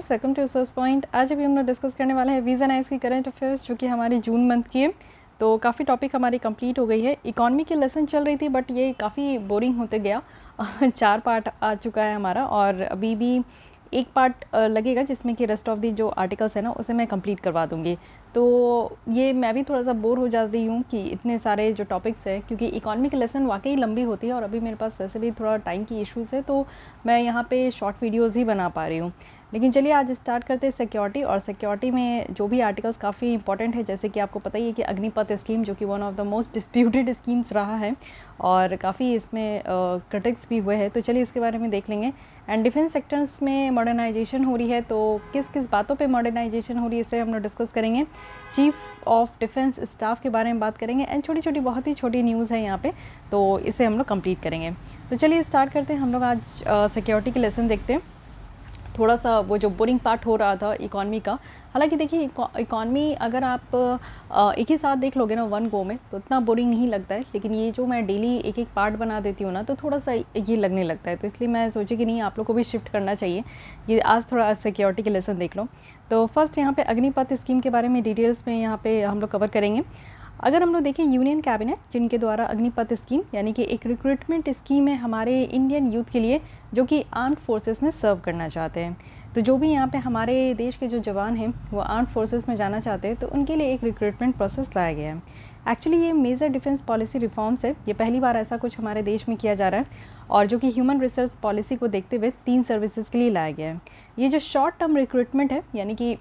Friends, welcome to resource point. आज अभी हम लोग डिस्कस करने वाले हैं वीज़ा नाइस की करंट अफेयर्स, जो कि हमारी जून मंथ की है। तो काफ़ी टॉपिक हमारी कंप्लीट हो गई है। इकॉनमी की लेसन चल रही थी बट ये काफ़ी बोरिंग होते गया। 4 पार्ट आ चुका है हमारा और अभी भी एक पार्ट लगेगा जिसमें कि रेस्ट ऑफ दी जो आर्टिकल्स है ना उसे मैं कंप्लीट करवा दूँगी। तो ये मैं भी थोड़ा सा बोर हो जाती हूँ कि इतने सारे जो टॉपिक्स है, क्योंकि इकॉनमी की लेसन वाकई लंबी होती है और अभी मेरे पास वैसे भी थोड़ा टाइम की इश्यूज़ है, तो मैं यहाँ पे शॉर्ट वीडियोज़ ही बना पा रही हूँ। लेकिन चलिए आज स्टार्ट करते हैं सिक्योरिटी। और सिक्योरिटी में जो भी आर्टिकल्स काफ़ी इंपॉर्टेंट है, जैसे कि आपको पता ही है कि अग्निपथ स्कीम जो कि one of the most disputed schemes रहा है और काफ़ी इसमें क्रिटिक्स भी हुए हैं, तो चलिए इसके बारे में देख लेंगे। एंड डिफेंस सेक्टर्स में मॉडर्नाइजेशन हो रही है, तो किस किस बातों पे मॉडर्नाइजेशन हो रही है इसे हम लोग डिस्कस करेंगे। चीफ ऑफ डिफेंस स्टाफ के बारे में बात करेंगे एंड छोटी छोटी बहुत ही छोटी न्यूज़ है यहाँ पे, तो इसे हम लोग कंप्लीट करेंगे। तो चलिए स्टार्ट करते हैं। हम लोग आज सिक्योरिटी की लेसन देखते हैं। थोड़ा सा वो जो बोरिंग पार्ट हो रहा था इकॉनमी का, हालांकि देखिए इकॉनमी अगर आप एक ही साथ देख लोगे ना वन गो में तो इतना बोरिंग नहीं लगता है, लेकिन ये जो मैं डेली एक एक पार्ट बना देती हूँ ना तो थोड़ा सा ये लगने लगता है। तो इसलिए मैं सोची कि नहीं, आप लोग को भी शिफ्ट करना चाहिए, ये आज थोड़ा सिक्योरिटी के लेसन देख लो। तो फर्स्ट यहाँ पे अग्निपथ स्कीम के बारे में डिटेल्स में यहाँ पे हम लोग कवर करेंगे। अगर हम लोग देखें यूनियन कैबिनेट जिनके द्वारा अग्निपथ स्कीम यानी कि एक रिक्रूटमेंट स्कीम है हमारे इंडियन यूथ के लिए जो कि आर्म्ड फोर्सेस में सर्व करना चाहते हैं। तो जो भी यहाँ पे हमारे देश के जो जवान हैं वो आर्म्ड फोर्सेस में जाना चाहते हैं, तो उनके लिए एक रिक्रूटमेंट प्रोसेस लाया गया है। एक्चुअली ये मेजर डिफेंस पॉलिसी रिफॉर्म्स है, ये पहली बार ऐसा कुछ हमारे देश में किया जा रहा है और जो कि ह्यूमन रिसोर्स पॉलिसी को देखते हुए 3 सर्विसेज के लिए लाया गया है। ये जो शॉर्ट टर्म रिक्रूटमेंट है, यानी कि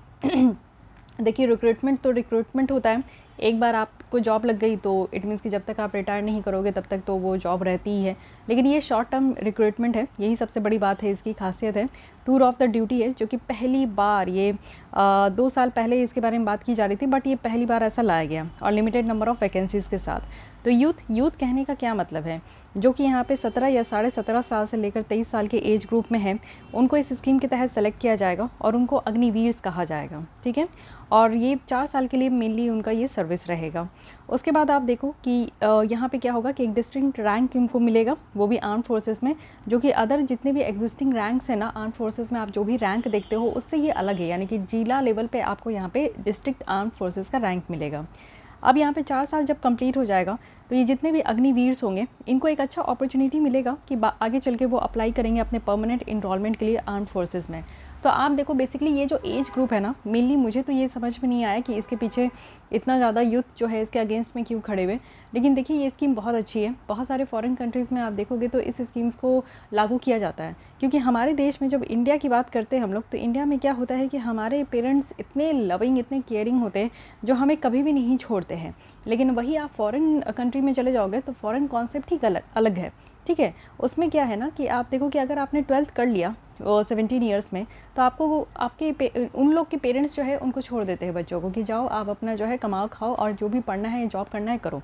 देखिए रिक्रूटमेंट तो रिक्रूटमेंट होता है, एक बार आपको जॉब लग गई तो इट मीन्स कि जब तक आप रिटायर नहीं करोगे तब तक तो वो जॉब रहती ही है। लेकिन ये शॉर्ट टर्म रिक्रूटमेंट है, यही सबसे बड़ी बात है, इसकी खासियत है। टूर ऑफ द ड्यूटी है, जो कि पहली बार ये 2 साल पहले इसके बारे में बात की जा रही थी, बट ये पहली बार ऐसा लाया गया और लिमिटेड नंबर ऑफ़ वैकेंसीज़ के साथ। तो यूथ कहने का क्या मतलब है, जो कि यहाँ पे 17 या 17.5 साल से लेकर 23 साल के एज ग्रुप में है, उनको इस स्कीम के तहत सेलेक्ट किया जाएगा और उनको अग्निवीर्स कहा जाएगा, ठीक है। और ये 4 साल के लिए मेनली उनका ये सर्विस रहेगा। उसके बाद आप देखो कि यहाँ पे क्या होगा कि एक डिस्टिंक्ट रैंक उनको मिलेगा, वो भी आर्म फोर्सेस में, जो कि अदर जितने भी एग्जिस्टिंग रैंक्स हैं ना आर्म फोर्सेस में, आप जो भी रैंक देखते हो उससे ये अलग है, यानी कि जिला लेवल पे आपको यहाँ पे डिस्ट्रिक्ट आर्म फोर्सेस का रैंक मिलेगा। अब यहाँ पे 4 साल जब कंप्लीट हो जाएगा तो ये जितने भी अग्निवीर्स होंगे इनको एक अच्छा अपॉर्चुनिटी मिलेगा कि आगे चल के वो अप्लाई करेंगे अपने परमानेंट इनरोलमेंट के लिए आर्म फोर्सेस में। तो आप देखो बेसिकली ये जो एज ग्रुप है ना, मेनली मुझे तो ये समझ में नहीं आया कि इसके पीछे इतना ज़्यादा यूथ जो है इसके अगेंस्ट में क्यों खड़े हुए। लेकिन देखिए ये स्कीम बहुत अच्छी है, बहुत सारे फॉरेन कंट्रीज़ में आप देखोगे तो इस स्कीम्स को लागू किया जाता है। क्योंकि हमारे देश में जब इंडिया की बात करते हैं हम लोग, तो इंडिया में क्या होता है कि हमारे पेरेंट्स इतने लविंग, इतने केयरिंग होते हैं जो हमें कभी भी नहीं छोड़ते हैं। लेकिन वही आप फॉरेन कंट्री में चले जाओगे तो फॉरेन कॉन्सेप्ट ही अलग है, ठीक है। उसमें क्या है ना कि आप देखो कि अगर आपने 12th कर लिया 17 ईयर्स में, तो आपको वो आपके उन लोग के पेरेंट्स जो है उनको छोड़ देते हैं बच्चों को कि जाओ आप अपना जो है कमाओ खाओ और जो भी पढ़ना है जॉब करना है करो।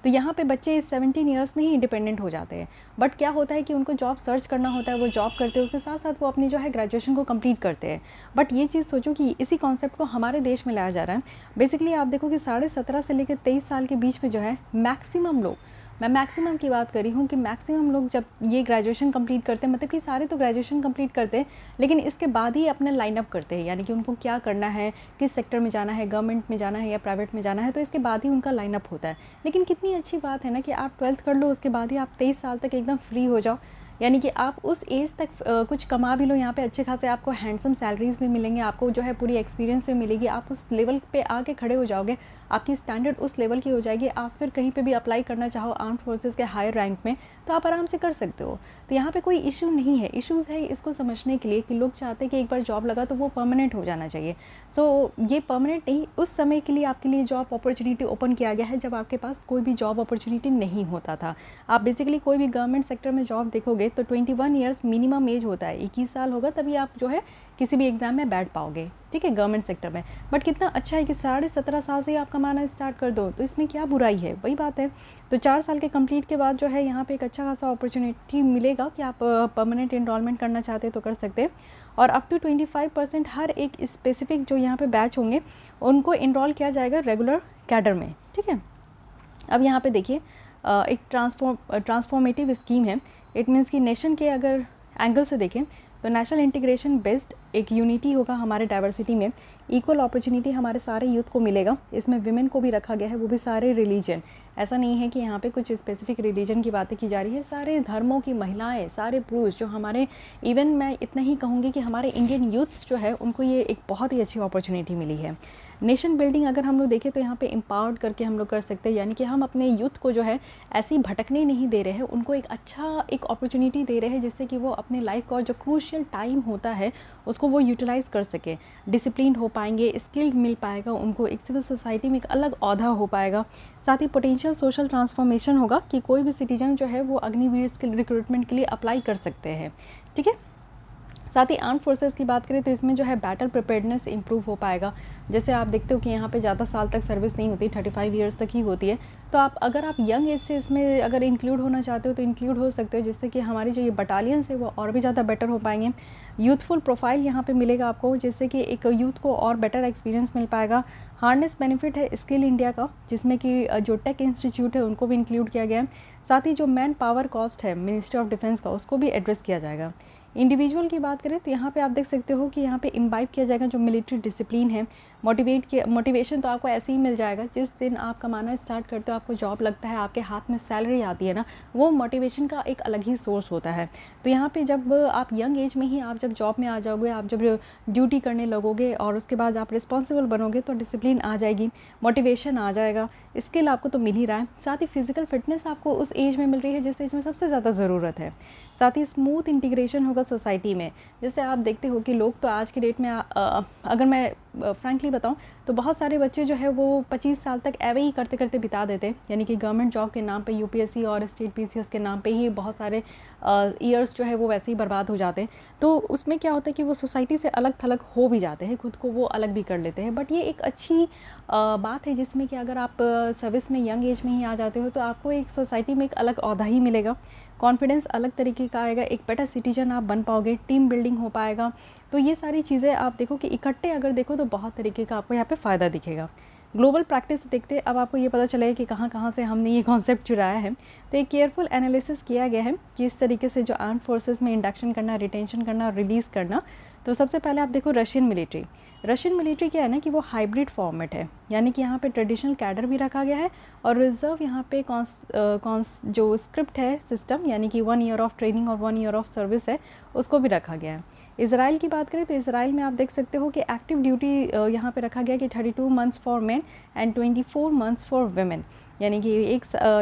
तो यहाँ पे बच्चे इस 17 ईयर्स में ही इंडिपेंडेंट हो जाते हैं। बट क्या होता है कि उनको जॉब सर्च करना होता है, वो जॉब करते हैं, उसके साथ साथ वो अपनी जो है ग्रेजुएशन को कंप्लीट करते हैं। बट ये चीज़ सोचो कि इसी कॉन्सेप्ट को हमारे देश में लाया जा रहा है। बेसिकली आप देखो कि 17.5 से लेकर 23 साल के बीच में जो है मैक्सिमम लोग, मैं मैक्सिमम की बात कर रही हूँ कि मैक्सिमम लोग जब ये ग्रेजुएशन कंप्लीट करते हैं, मतलब कि सारे तो ग्रेजुएशन कंप्लीट करते हैं लेकिन इसके बाद ही अपना लाइन अप करते हैं, यानी कि उनको क्या करना है, किस सेक्टर में जाना है, गवर्नमेंट में जाना है या प्राइवेट में जाना है, तो इसके बाद ही उनका लाइन अप होता है। लेकिन कितनी अच्छी बात है ना कि आप 12th कर लो, उसके बाद ही आप 23 साल तक एकदम फ्री हो जाओ, यानी कि आप उस एज तक कुछ कमा भी लो, यहाँ पे अच्छे खासे आपको हैंडसम सैलरीज भी मिलेंगे, आपको जो है पूरी एक्सपीरियंस भी मिलेगी, आप उस लेवल पे आके खड़े हो जाओगे, आपकी स्टैंडर्ड उस लेवल की हो जाएगी, आप फिर कहीं पे भी अप्लाई करना चाहो आर्म्ड फोर्सेस के हायर रैंक में तो आप आराम से कर सकते हो। तो यहाँ पे कोई इशू नहीं है, इश्यूज़ है इसको समझने के लिए कि लोग चाहते हैं कि एक बार जॉब लगा तो वो परमानेंट हो जाना चाहिए। सो ये परमानेंट नहीं, उस समय के लिए आपके लिए जॉब अपॉर्चुनिटी ओपन किया गया है जब आपके पास कोई भी जॉब अपॉर्चुनिटी नहीं होता था। आप बेसिकली कोई भी गवर्नमेंट सेक्टर में जॉब देखोगे तो 21 ईयर्स मिनिमम एज होता है, 21 साल होगा तभी आप जो है किसी भी एग्ज़ाम में बैठ पाओगे, ठीक है, गवर्नमेंट सेक्टर में। बट कितना अच्छा है कि 17.5 साल से ही आप कमाना स्टार्ट कर दो, तो इसमें क्या बुराई है, वही बात है। तो 4 साल के कंप्लीट के बाद जो है यहाँ पे एक अच्छा खासा अपॉर्चुनिटी मिलेगा कि आप परमानेंट इनरोलमेंट करना चाहते हैं तो कर सकते हैं। और अप टू 25% हर एक स्पेसिफिक जो यहाँ पे बैच होंगे उनको इनरोल किया जाएगा रेगुलर कैडर में, ठीक है। अब यहाँ पे देखिए एक ट्रांसफॉर्मेटिव स्कीम है। इट मीन्स कि नेशन के अगर एंगल से देखें तो नेशनल इंटीग्रेशन बेस्ड एक यूनिटी होगा हमारे डाइवर्सिटी में, इक्वल अपॉर्चुनिटी हमारे सारे यूथ को मिलेगा। इसमें विमेन को भी रखा गया है, वो भी सारे रिलीजन, ऐसा नहीं है कि यहाँ पे कुछ स्पेसिफिक रिलीजन की बातें की जा रही है, सारे धर्मों की महिलाएं, सारे पुरुष जो हमारे, इवन मैं इतना ही कहूँगी कि हमारे इंडियन यूथ्स जो है उनको ये एक बहुत ही अच्छी अपॉर्चुनिटी मिली है। नेशन बिल्डिंग अगर हम लोग देखें तो यहाँ पे एम्पावर्ड करके हम लोग कर सकते हैं, यानी कि हम अपने यूथ को जो है ऐसे ही भटकने नहीं दे रहे हैं, उनको एक अच्छा एक अपॉर्चुनिटी दे रहे हैं जिससे कि वो अपने लाइफ का जो क्रूशियल टाइम होता है उसको वो यूटिलाइज़ कर सके, डिसिप्लिन हो पाएंगे, स्किल मिल पाएगा उनको, एक सिविल सोसाइटी में एक अलग ओहदा हो पाएगा। साथ ही पोटेंशियल सोशल ट्रांसफॉर्मेशन होगा कि कोई भी सिटीजन जो है वो अग्निवीर स्किल रिक्रूटमेंट के लिए अप्लाई कर सकते हैं। ठीक है, साथ ही आर्म फोर्सेस की बात करें तो इसमें जो है बैटल प्रिपेयर्डनेस इंप्रूव हो पाएगा। जैसे आप देखते हो कि यहाँ पे ज़्यादा साल तक सर्विस नहीं होती, 35 ईयर्स तक ही होती है, तो अगर आप यंग एज से इसमें अगर इंक्लूड होना चाहते हो तो इंक्लूड हो सकते हो, जिससे कि हमारी जो ये बटालियंस है वो और भी ज़्यादा बेटर हो पाएंगे। यूथफुल प्रोफाइल यहाँ पे मिलेगा आपको, जिससे कि एक यूथ को और बेटर एक्सपीरियंस मिल पाएगा। हार्नेस बेनिफिट है स्किल इंडिया का, जिसमें कि जो टेक इंस्टीट्यूट है उनको भी इंक्लूड किया गया है। साथ ही जो मैन पावर कॉस्ट है मिनिस्ट्री ऑफ डिफेंस का, उसको भी एड्रेस किया जाएगा। इंडिविजुअल की बात करें तो यहाँ पे आप देख सकते हो कि यहाँ पे इम्बाइब किया जाएगा जो मिलिट्री डिसिप्लिन है। मोटिवेशन तो आपको ऐसे ही मिल जाएगा, जिस दिन आप कमाना स्टार्ट करते हो, आपको जॉब लगता है, आपके हाथ में सैलरी आती है ना, वो मोटिवेशन का एक अलग ही सोर्स होता है। तो यहाँ पे जब आप यंग एज में ही आप जब जॉब में आ जाओगे, आप जब ड्यूटी करने लगोगे और उसके बाद आप रिस्पॉन्सिबल बनोगे तो डिसिप्लिन आ जाएगी, मोटिवेशन आ जाएगा, स्किल आपको तो मिल ही रहा है। साथ ही फिजिकल फिटनेस आपको उस एज में मिल रही है जिस एज में सबसे ज़्यादा ज़रूरत है। साथ ही स्मूथ इंटीग्रेशन होगा सोसाइटी में। जैसे आप देखते हो कि लोग तो आज की डेट में अगर मैं फ्रैंकली बताऊं तो बहुत सारे बच्चे जो है वो 25 साल तक ऐवे ही करते करते बिता देते हैं, यानी कि गवर्नमेंट जॉब के नाम पे, यूपीएससी और स्टेट पीसीएस के नाम पे ही बहुत सारे ईयर्स जो है वो वैसे ही बर्बाद हो जाते हैं। तो उसमें क्या होता है कि वो सोसाइटी से अलग थलग हो भी जाते हैं, खुद को वो अलग भी कर लेते हैं। बट ये एक अच्छी बात है जिसमें कि अगर आप सर्विस में यंग एज में ही आ जाते हो तो आपको एक सोसाइटी में एक अलग ओहदा ही मिलेगा, कॉन्फिडेंस अलग तरीके का आएगा, एक बेटर सिटीजन आप बन पाओगे, टीम बिल्डिंग हो पाएगा। तो ये सारी चीज़ें आप देखो कि इकट्ठे अगर देखो तो बहुत तरीके का आपको यहाँ पे फ़ायदा दिखेगा। ग्लोबल प्रैक्टिस देखते अब आपको ये पता चलेगा कि कहाँ कहाँ से हमने ये कॉन्सेप्ट चुराया है। तो एक केयरफुल एनालिसिस किया गया है कि इस तरीके से जो आर्म फोर्सेस में इंडक्शन करना, रिटेंशन करना और रिलीज़ करना। तो सबसे पहले आप देखो रशियन मिलिट्री क्या है ना कि वो हाइब्रिड फॉर्मेट है, यानी कि यहाँ पे ट्रेडिशनल कैडर भी रखा गया है और रिजर्व यहाँ पे जो स्क्रिप्ट है सिस्टम, यानी कि 1 ईयर ऑफ ट्रेनिंग और 1 ईयर ऑफ सर्विस है, उसको भी रखा गया है। इज़राइल की बात करें तो इज़राइल में आप देख सकते हो कि एक्टिव ड्यूटी यहाँ पे रखा गया कि 32 months for main and 24 months for women, यानी कि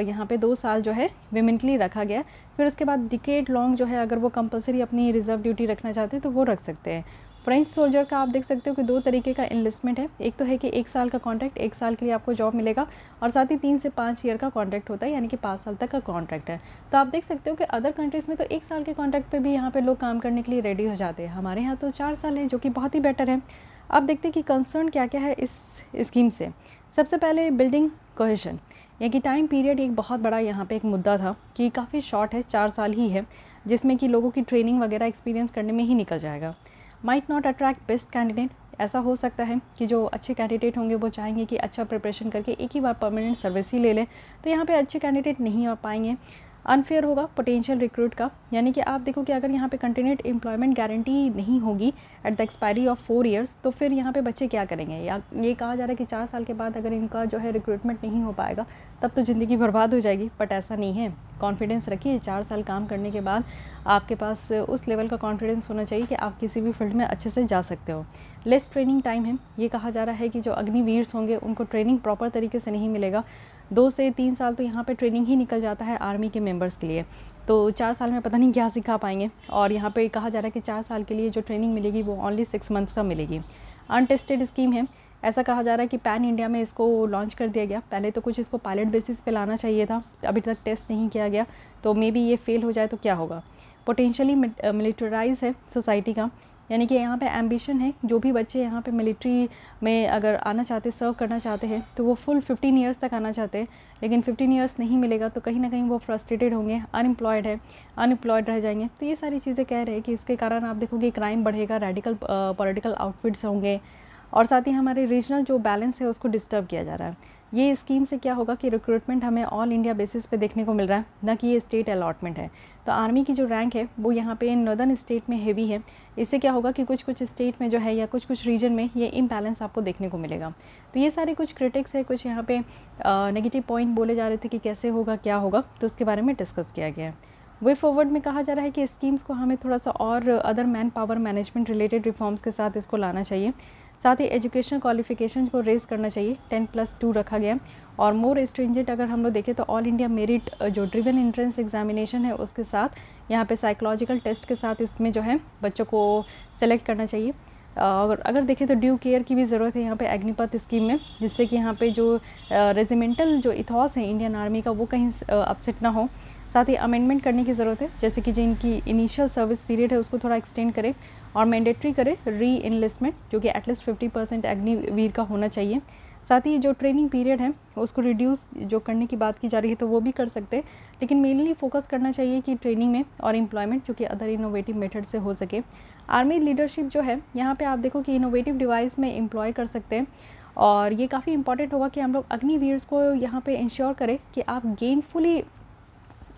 यहाँ पे 2 साल जो है विमेन के लिए रखा गया। फिर उसके बाद डिकेड लॉन्ग जो है अगर वो कंपलसरी अपनी रिजर्व ड्यूटी रखना चाहते हैं तो वो रख सकते हैं। फ्रेंच सोल्जर का आप देख सकते हो कि 2 तरीके का इन्लिस्टमेंट है, एक तो है कि 1 साल का कॉन्ट्रैक्ट, 1 साल के लिए आपको जॉब मिलेगा, और साथ ही 3 से 5 ईयर का कॉन्ट्रैक्ट होता है, यानी कि 5 साल तक का कॉन्ट्रैक्ट है। तो आप देख सकते हो कि अदर कंट्रीज़ में तो 1 साल के कॉन्ट्रैक्ट पे भी यहाँ पे लोग काम करने के लिए रेडी हो जाते हैं, हमारे यहाँ तो 4 साल है, जो कि बहुत ही बेटर है। अब देखते हैं कि कंसर्न क्या क्या है इस स्कीम से। सबसे पहले बिल्डिंग कोहेशन, यानी कि टाइम पीरियड एक बहुत बड़ा यहाँ पे एक मुद्दा था कि काफ़ी शॉर्ट है, 4 साल ही है, जिसमें कि लोगों की ट्रेनिंग वगैरह एक्सपीरियंस करने में ही निकल जाएगा। Might not attract best candidate, ऐसा हो सकता है कि जो अच्छे कैंडिडेट होंगे वो चाहेंगे कि अच्छा प्रिपरेशन करके एक ही बार परमानेंट सर्विस ही ले लें, तो यहाँ पे अच्छे कैंडिडेट नहीं आ पाएंगे। अनफेयर होगा पोटेंशियल रिक्रूट का, यानी कि आप देखो कि अगर यहाँ पे कंटिन्यूड एम्प्लॉयमेंट गारंटी नहीं होगी at the expiry of 4 years, तो फिर यहाँ पे बच्चे क्या करेंगे, या ये कहा जा रहा है कि 4 साल के बाद अगर इनका जो है रिक्रूटमेंट नहीं हो पाएगा तब तो ज़िंदगी बर्बाद हो जाएगी। बट ऐसा नहीं है, कॉन्फिडेंस रखिए, 4 साल काम करने के बाद आपके पास उस लेवल का कॉन्फिडेंस होना चाहिए कि आप किसी भी फील्ड में अच्छे से जा सकते हो। लेस ट्रेनिंग टाइम है, ये कहा जा रहा है कि जो अग्निवीर्स होंगे उनको ट्रेनिंग प्रॉपर तरीके से नहीं मिलेगा, 2 से 3 साल तो यहाँ पे ट्रेनिंग ही निकल जाता है आर्मी के मेंबर्स के लिए, तो 4 साल में पता नहीं क्या सिखा पाएंगे। और यहाँ पे कहा जा रहा है कि 4 साल के लिए जो ट्रेनिंग मिलेगी वो ओनली 6 मंथ्स का मिलेगी। अनटेस्टेड स्कीम है, ऐसा कहा जा रहा है कि पैन इंडिया में इसको लॉन्च कर दिया गया, पहले तो कुछ इसको पायलट बेसिस पे लाना चाहिए था, अभी तक टेस्ट नहीं किया गया, तो मे बी ये फेल हो जाए तो क्या होगा। पोटेंशियली मिलिटराइज है सोसाइटी का, यानी कि यहाँ पे एम्बिशन है, जो भी बच्चे यहाँ पे मिलिट्री में अगर आना चाहते, सर्व करना चाहते हैं, तो वो फुल 15 ईयर्स तक आना चाहते हैं, लेकिन 15 ईयर्स नहीं मिलेगा तो कहीं ना कहीं वो फ्रस्ट्रेटेड होंगे, अनएम्प्लॉयड रह जाएंगे। तो ये सारी चीज़ें कह रहे हैं कि इसके कारण आप देखोगे क्राइम बढ़ेगा, रेडिकल पॉलिटिकल आउटफिट्स होंगे, और साथ ही हमारे रीजनल जो बैलेंस है उसको डिस्टर्ब किया जा रहा है। ये स्कीम से क्या होगा कि रिक्रूटमेंट हमें ऑल इंडिया बेसिस पे देखने को मिल रहा है, ना कि ये स्टेट अलॉटमेंट है। तो आर्मी की जो रैंक है वो यहाँ पे नॉर्दर्न स्टेट में हैवी है। इससे क्या होगा कि कुछ कुछ स्टेट में जो है या कुछ कुछ रीजन में ये इम्बैलेंस आपको देखने को मिलेगा। तो ये सारे कुछ क्रिटिक्स है, कुछ यहाँ पे नेगेटिव पॉइंट बोले जा रहे थे कि कैसे होगा क्या होगा, तो उसके बारे में डिस्कस किया गया है। वे फॉरवर्ड में कहा जा रहा है कि स्कीम्स को हमें थोड़ा सा और other man power management related reforms के साथ इसको लाना चाहिए। साथ ही एजुकेशन क्वालिफिकेशन को रेज़ करना चाहिए, 10+2 रखा गया। और मोर स्ट्रिंजेंट अगर हम लोग देखें तो ऑल इंडिया मेरिट जो ड्रिवन एंट्रेंस एग्जामिनेशन है उसके साथ यहाँ पे साइकोलॉजिकल टेस्ट के साथ इसमें जो है बच्चों को सेलेक्ट करना चाहिए। अगर देखें तो ड्यू केयर की भी ज़रूरत है यहाँ पे अग्निपथ स्कीम में, जिससे कि यहाँ पे जो रेजिमेंटल जो इथॉस है इंडियन आर्मी का वो कहीं अपसेट ना हो। साथ ही अमेंडमेंट करने की ज़रूरत है, जैसे कि जिनकी इनिशियल सर्विस पीरियड है उसको थोड़ा एक्सटेंड करे और मैंडेटरी करे री इनलिस्टमेंट, जो कि एटलीस्ट 50% अग्निवीर का होना चाहिए। साथ ही जो ट्रेनिंग पीरियड है उसको रिड्यूस जो करने की बात की जा रही है तो वो भी कर सकते हैं, लेकिन मेनली फोकस करना चाहिए कि ट्रेनिंग में और एम्प्लॉयमेंट जो कि अदर इनोवेटिव मेथड से हो सके। आर्मी लीडरशिप जो है यहाँ पे आप देखो कि इनोवेटिव डिवाइस में एम्प्लॉय कर सकते हैं, और ये काफ़ी इंपॉर्टेंट होगा कि हम लोग अग्निवीर्स को यहाँ पे इंश्योर करें कि आप गेनफुली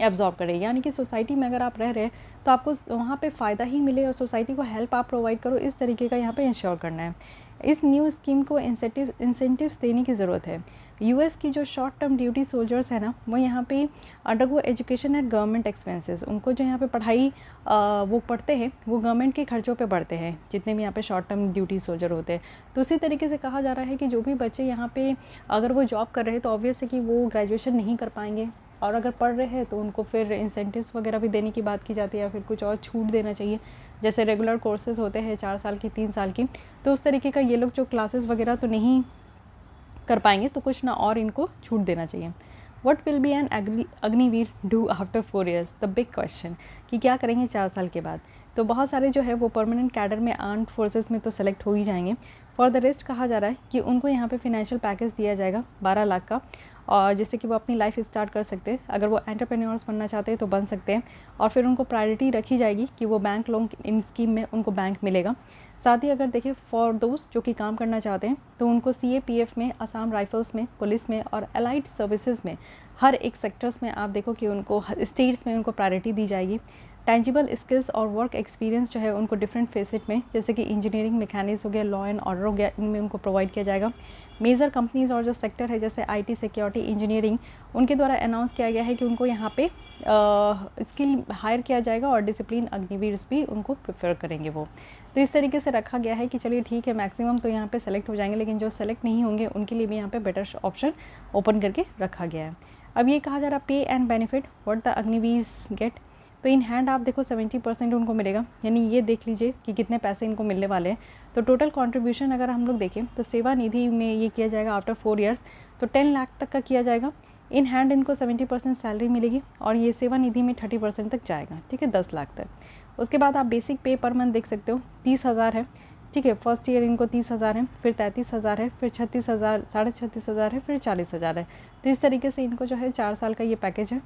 एब्जॉर्ब करें, यानी कि सोसाइटी में अगर आप रह रहे हैं तो आपको वहाँ पे फ़ायदा ही मिले और सोसाइटी को हेल्प आप प्रोवाइड करो, इस तरीके का यहाँ पे इंश्योर करना है। इस न्यू स्कीम को इंसेंटिव्स देने की ज़रूरत है। यूएस की जो शॉर्ट टर्म ड्यूटी सोल्जर्स है ना, वो यहाँ पे undergo education at government expenses, उनको जो यहाँ पे पढ़ाई वो पढ़ते हैं वो गवर्नमेंट के खर्चों पे बढ़ते हैं, जितने भी यहाँ पे शॉर्ट टर्म ड्यूटी सोल्जर होते हैं। तो उसी तरीके से कहा जा रहा है कि जो भी बच्चे यहाँ पे अगर वो जॉब कर रहे हैं तो ऑब्वियस है कि वो ग्रेजुएशन नहीं कर पाएंगे, और अगर पढ़ रहे हैं तो उनको फिर इंसेंटिव्स वगैरह भी देने की बात की जाती है, या फिर कुछ और छूट देना चाहिए। जैसे रेगुलर कोर्सेज़ होते हैं 4 साल की 3 साल की, तो उस तरीके का ये लोग जो क्लासेस वगैरह तो नहीं कर पाएंगे तो कुछ ना और इनको छूट देना चाहिए। What will be an Agniveer do after 4 years, the big question, कि क्या करेंगे 4 साल के बाद। तो बहुत सारे जो है वो परमानेंट कैडर में आर्म्ड फोर्सेस में तो सेलेक्ट हो ही जाएंगे। फॉर द रेस्ट कहा जा रहा है कि उनको यहाँ पे फाइनेंशियल पैकेज दिया जाएगा 12 लाख का, और जिससे कि वो अपनी लाइफ स्टार्ट कर सकते हैं। अगर वो एंटरप्रेन्योर्स बनना चाहते हैं तो बन सकते हैं, और फिर उनको प्रायोरिटी रखी जाएगी कि वो बैंक लोन इन स्कीम में उनको बैंक मिलेगा। साथ ही अगर देखें फॉर दोस्त जो कि काम करना चाहते हैं तो उनको CAPF में, असम राइफल्स में, पुलिस में और अलाइड सर्विसेज में, हर एक सेक्टर्स में आप देखो कि उनको स्टेट्स में उनको प्रायोरिटी दी जाएगी। टेंजिबल स्किल्स और वर्क एक्सपीरियंस जो है उनको डिफरेंट फेसेट में, जैसे कि इंजीनियरिंग, मैकेनिक्स हो गया, लॉ एंड ऑर्डर हो गया, इनमें उनको प्रोवाइड किया जाएगा। मेजर कंपनीज़ और जो सेक्टर है जैसे IT, सिक्योरिटी, इंजीनियरिंग, उनके द्वारा अनाउंस किया गया है कि उनको यहाँ पे स्किल हायर किया जाएगा, और डिसिप्लिन अग्निवीर्स भी उनको प्रेफर करेंगे वो। तो इस तरीके से रखा गया है कि चलिए ठीक है, मैक्सिमम तो यहाँ पे सेलेक्ट हो जाएंगे, लेकिन जो सेलेक्ट नहीं होंगे उनके लिए भी यहाँ पे बेटर ऑप्शन ओपन करके रखा गया है। अब ये कहा जा रहा pay and benefit what the Agniveers get, तो इन हैंड आप देखो 70% उनको मिलेगा, यानी ये देख लीजिए कि कितने पैसे इनको मिलने वाले हैं। तो टोटल कंट्रीब्यूशन अगर हम लोग देखें तो सेवा निधि में ये किया जाएगा आफ्टर 4 years, तो 10 लाख तक का किया जाएगा। इन हैंड इनको 70% सैलरी मिलेगी, और ये सेवा निधि में 30% तक जाएगा, ठीक है, 10 लाख तक। उसके बाद आप बेसिक पे पर मंथ देख सकते हो 30,000 है, ठीक है। फर्स्ट ईयर इनको 30,000 है, फिर 33,000 है, फिर 36,000, 36,500 है, फिर 40,000 है। तो इस तरीके से इनको जो है 4 साल का ये पैकेज है,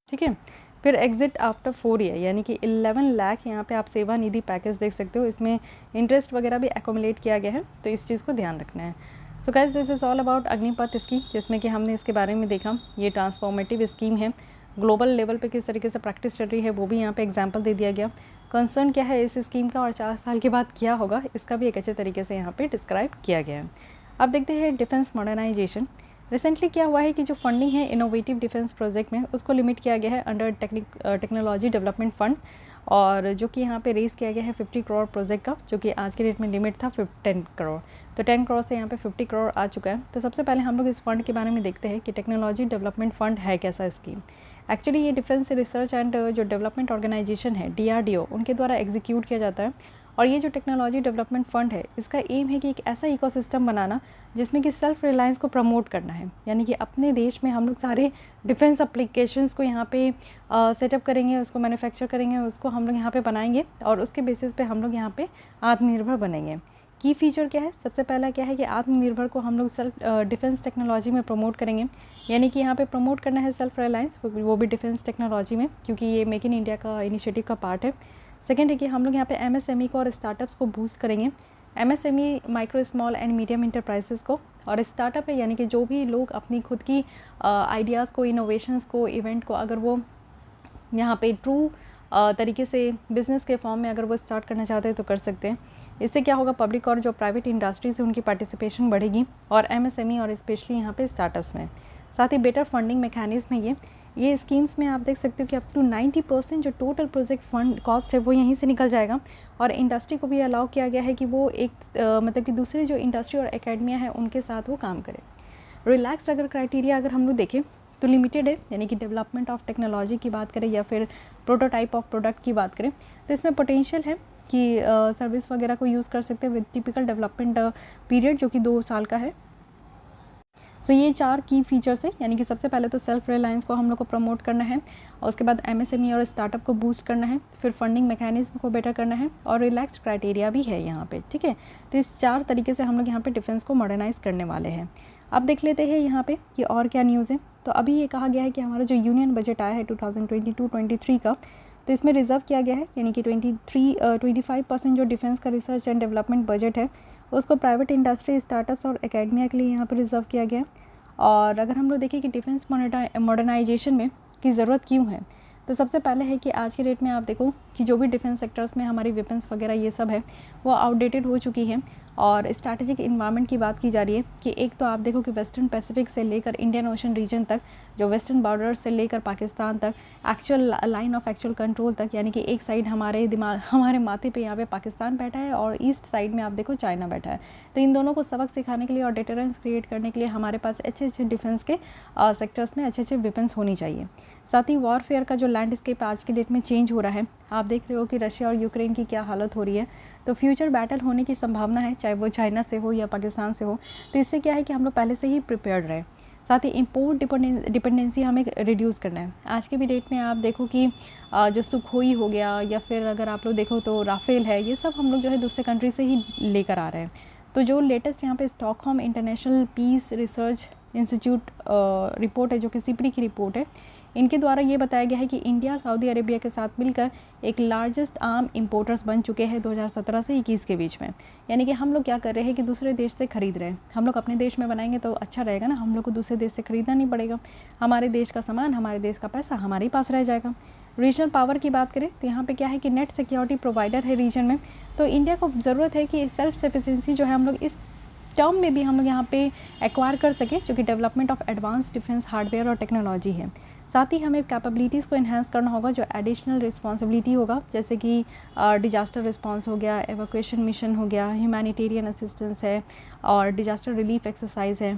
ठीक है। फिर एग्जिट आफ्टर 4 year, यानी कि 11 लाख यहाँ पे आप सेवा निधि पैकेज देख सकते हो। इसमें इंटरेस्ट वगैरह भी एकोमुलेट किया गया है, तो इस चीज़ को ध्यान रखना है। So guys, this is all about Agnipath scheme, जिसमें कि हमने इसके बारे में देखा। ये ट्रांसफॉर्मेटिव स्कीम है, ग्लोबल लेवल पे किस तरीके से प्रैक्टिस चल रही है वो भी यहाँ पे एग्जांपल दे दिया गया। कंसर्न क्या है इस स्कीम का, और 4 साल के बाद क्या होगा, इसका भी एक अच्छे तरीके से यहाँ पे डिस्क्राइब किया गया है। अब देखते हैं डिफेंस मॉडर्नाइजेशन। रिसेंटली क्या हुआ है कि जो फंडिंग है इनोवेटिव डिफेंस प्रोजेक्ट में, उसको लिमिट किया गया है अंडर टेक्नोलॉजी डेवलपमेंट फंड, और जो कि यहाँ पे रेज़ किया गया है 50 करोड़ प्रोजेक्ट का, जो कि आज के डेट में लिमिट था 10 करोड़। तो 10 करोड़ से यहाँ पे 50 करोड़ आ चुका है। तो सबसे पहले हम लोग इस फंड के बारे में देखते हैं कि टेक्नोलॉजी डेवलपमेंट फंड है कैसा स्कीम। एक्चुअली ये डिफेंस रिसर्च एंड जो डेवलपमेंट ऑर्गेनाइजेशन है DRDO, उनके द्वारा एग्जीक्यूट किया जाता है। और ये जो टेक्नोलॉजी डेवलपमेंट फंड है, इसका एम है कि एक ऐसा इकोसिस्टम बनाना जिसमें कि सेल्फ रिलायंस को प्रमोट करना है, यानी कि अपने देश में हम लोग सारे डिफेंस एप्लीकेशंस को यहाँ पे सेटअप करेंगे, उसको मैन्युफैक्चर करेंगे, उसको हम लोग यहाँ पे बनाएंगे, और उसके बेसिस पे हम लोग यहाँ पे आत्मनिर्भर बनेंगे। की फीचर क्या है, सबसे पहला क्या है कि आत्मनिर्भर को हम लोग सेल्फ डिफेंस टेक्नोलॉजी में प्रमोट करेंगे, यानी कि यहाँ पे प्रमोट करना है सेल्फ रिलायंस, वो भी डिफेंस टेक्नोलॉजी में, क्योंकि ये मेक इन इंडिया का इनिशिएटिव का पार्ट है। सेकेंड है कि हम लोग यहाँ पे MSME को और स्टार्टअप्स को बूस्ट करेंगे, MSME micro small and medium enterprises को, और स्टार्टअप है यानी कि जो भी लोग अपनी खुद की आइडियाज़ को, इनोवेशंस को, इवेंट को अगर वो यहाँ पे ट्रू तरीके से बिज़नेस के फॉर्म में अगर वो स्टार्ट करना चाहते हैं तो कर सकते हैं। इससे क्या होगा, पब्लिक और जो प्राइवेट इंडस्ट्रीज है उनकी पार्टिसिपेशन बढ़ेगी, और MSME और स्पेशली यहाँ पे स्टार्टअप्स में। साथ ही बेटर फंडिंग मैकेनिज्म है ये स्कीम्स में आप देख सकते हो कि अप टू 90% जो टोटल प्रोजेक्ट फंड कॉस्ट है वो यहीं से निकल जाएगा, और इंडस्ट्री को भी अलाउ किया गया है कि वो एक मतलब कि दूसरे जो इंडस्ट्री और एकेडमिया है उनके साथ वो काम करे। रिलैक्स्ड अगर क्राइटेरिया अगर हम लोग देखें तो लिमिटेड है, यानी कि डेवलपमेंट ऑफ टेक्नोलॉजी की बात करें या फिर प्रोटोटाइप ऑफ प्रोडक्ट की बात करें तो इसमें पोटेंशियल है कि सर्विस वगैरह को यूज़ कर सकते हैं विद टिपिकल डेवलपमेंट पीरियड जो कि 2 साल का है। सो ये 4 की फीचर्स है, यानी कि सबसे पहले तो सेल्फ रिलायंस को हम लोग को प्रमोट करना है, और उसके बाद MSME और स्टार्टअप को बूस्ट करना है, फिर फंडिंग मैकेनिज्म को बेटर करना है, और रिलैक्स्ड क्राइटेरिया भी है यहाँ पे, ठीक है। तो इस 4 तरीके से हम लोग यहाँ पे डिफेंस को मॉडर्नाइज करने वाले हैं। अब देख लेते हैं यहाँ पे कि और क्या न्यूज़ है। तो अभी ये कहा गया है कि हमारा जो यूनियन बजट आया है 2022-23 का, तो इसमें रिजर्व किया गया है, यानी कि 25% जो डिफेंस का रिसर्च एंड डेवलपमेंट बजट है उसको प्राइवेट इंडस्ट्री, स्टार्टअप्स और एकेडमिया के लिए यहाँ पर रिजर्व किया गया है। और अगर हम लोग देखें कि डिफेंस मॉडर्नाइजेशन में की ज़रूरत क्यों है, तो सबसे पहले है कि आज के डेट में आप देखो कि जो भी डिफेंस सेक्टर्स में हमारी वेपन्स वगैरह ये सब है वो आउटडेटेड हो चुकी है, और स्ट्रैटेजिक इन्वायरमेंट की बात की जा रही है कि एक तो आप देखो कि वेस्टर्न पैसिफिक से लेकर इंडियन ओशन रीजन तक, जो वेस्टर्न बॉर्डर से लेकर पाकिस्तान तक, actual line of actual control तक, यानी कि एक साइड हमारे माथे पे यहाँ पे पाकिस्तान बैठा है और ईस्ट साइड में आप देखो चाइना बैठा है। तो इन दोनों को सबक सिखाने के लिए और डिटरेंस क्रिएट करने के लिए हमारे पास अच्छे अच्छे डिफेंस के सेक्टर्स में अच्छे अच्छे वेपन्स होनी चाहिए। साथ ही वॉरफेयर का जो लैंडस्केप आज के डेट में चेंज हो रहा है, आप देख रहे हो कि रशिया और यूक्रेन की क्या हालत हो रही है, तो फ्यूचर बैटल होने की संभावना है, चाहे वो चाइना से हो या पाकिस्तान से हो। तो इससे क्या है कि हम लोग पहले से ही प्रिपेयर्ड रहे। साथ ही इम्पोर्ट डिपेंडेंसी हमें रिड्यूस करना है। आज के भी डेट में आप देखो कि जो सुखोई हो गया या फिर अगर आप लोग देखो तो राफेल है, ये सब हम लोग जो है दूसरे कंट्री से ही लेकर आ रहे हैं। तो जो लेटेस्ट यहाँ पे Stockholm International Peace Research Institute report है, जो कि सिपरी की रिपोर्ट है, इनके द्वारा ये बताया गया है कि इंडिया सऊदी अरेबिया के साथ मिलकर एक लार्जेस्ट आर्म इंपोर्टर्स बन चुके हैं 2017 से 21 के बीच में। यानी कि हम लोग क्या कर रहे हैं कि दूसरे देश से ख़रीद रहे हैं। हम लोग अपने देश में बनाएंगे तो अच्छा रहेगा ना, हम लोग को दूसरे देश से ख़रीदना नहीं पड़ेगा, हमारे देश का सामान, हमारे देश का पैसा हमारे ही पास रह जाएगा। रीजनल पावर की बात करें तो यहाँ पे क्या है कि नेट सिक्योरिटी प्रोवाइडर है रीजन में, तो इंडिया को ज़रूरत है कि सेल्फ सफिशिएंसी जो है हम लोग इस टर्म में भी हम लोग यहाँ पे एक्वायर कर सकें, जो कि development of advance defence hardware और टेक्नोलॉजी है। साथ ही हमें कैपेबिलिटीज़ को इन्हांस करना होगा, जो एडिशनल रिस्पॉन्सिबिलिटी होगा, जैसे कि डिजास्टर रिस्पॉन्स हो गया, एवोक्यूएशन मिशन हो गया, ह्यूमैनिटेरियन असिस्टेंस है और डिजास्टर रिलीफ एक्सरसाइज है।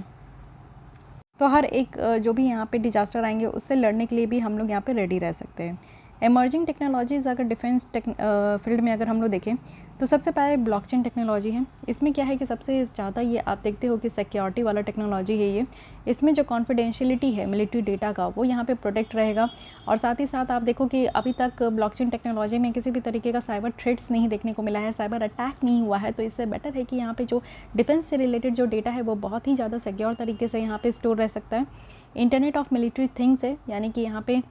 तो हर एक जो भी यहाँ पे डिजास्टर आएंगे उससे लड़ने के लिए भी हम लोग यहाँ पे रेडी रह सकते हैं। एमर्जिंग टेक्नोलॉजीज़ अगर डिफेंस फील्ड में अगर हम लोग देखें तो सबसे पहले ब्लॉकचेन टेक्नोलॉजी है। इसमें क्या है कि सबसे ज़्यादा ये आप देखते हो कि सिक्योरिटी वाला टेक्नोलॉजी है ये। इसमें जो कॉन्फिडेंशियलिटी है मिलिट्री डेटा का वो यहाँ पे प्रोटेक्ट रहेगा, और साथ ही साथ आप देखो कि अभी तक ब्लॉकचेन टेक्नोलॉजी में किसी भी तरीके का साइबर थ्रेट्स नहीं देखने को मिला है, साइबर अटैक नहीं हुआ है। तो इससे बेटर है कि यहाँ पे जो डिफेंस से रिलेटेड जो डेटा है वो बहुत ही ज़्यादा सिक्योर तरीके से यहाँ पे स्टोर रह सकता है। इंटरनेट ऑफ मिलिट्री थिंग्स है, यानी कि यहाँ पे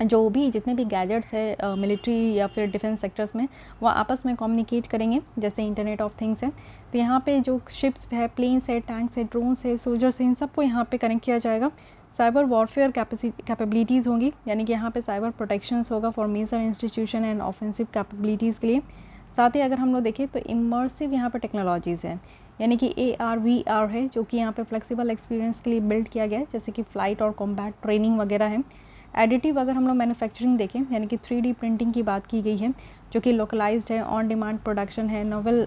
जो भी जितने भी गैजेट्स है मिलिट्री या फिर डिफेंस सेक्टर्स में वो आपस में कम्युनिकेट करेंगे, जैसे इंटरनेट ऑफ थिंग्स है। तो यहाँ पे जो शिप्स है, प्लेन्स है, टैंक्स है, ड्रोन्स है, सोल्जर्स है, इन सबको यहाँ पे कनेक्ट किया जाएगा। साइबर वॉरफेयर कैपेबिलिटीज़ होंगी, यानी कि यहाँ पे साइबर प्रोटेक्शंस होगा for major institution and offensive capabilities के लिए। साथ ही अगर हम लोग देखें तो इमर्सिव यहाँ पर टेक्नोलॉजीज़ हैं, यानी कि AR VR है, जो कि यहाँ पे फ्लेक्सिबल एक्सपीरियंस के लिए बिल्ड किया गया है, जैसे कि फ़्लाइट और कॉम्बैट ट्रेनिंग वगैरह है। एडिटिव अगर हम लोग मैन्युफैक्चरिंग देखें, यानी कि 3D प्रिंटिंग की बात की गई है, जो कि लोकलाइज्ड है, ऑन डिमांड प्रोडक्शन है, नोवेल